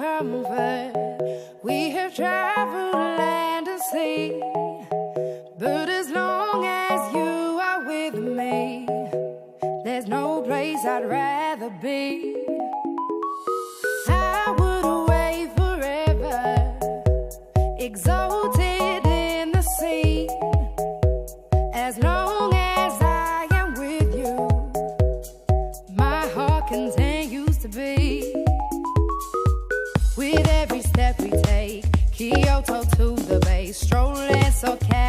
comfort. We have traveled land and sea, but as long as you are with me, there's no place I'd rather be. I would away forever, exalted in the sea, as long as I am with you, my heart continues to beat. With every step we take, Kyoto to the bay, strolling so casual.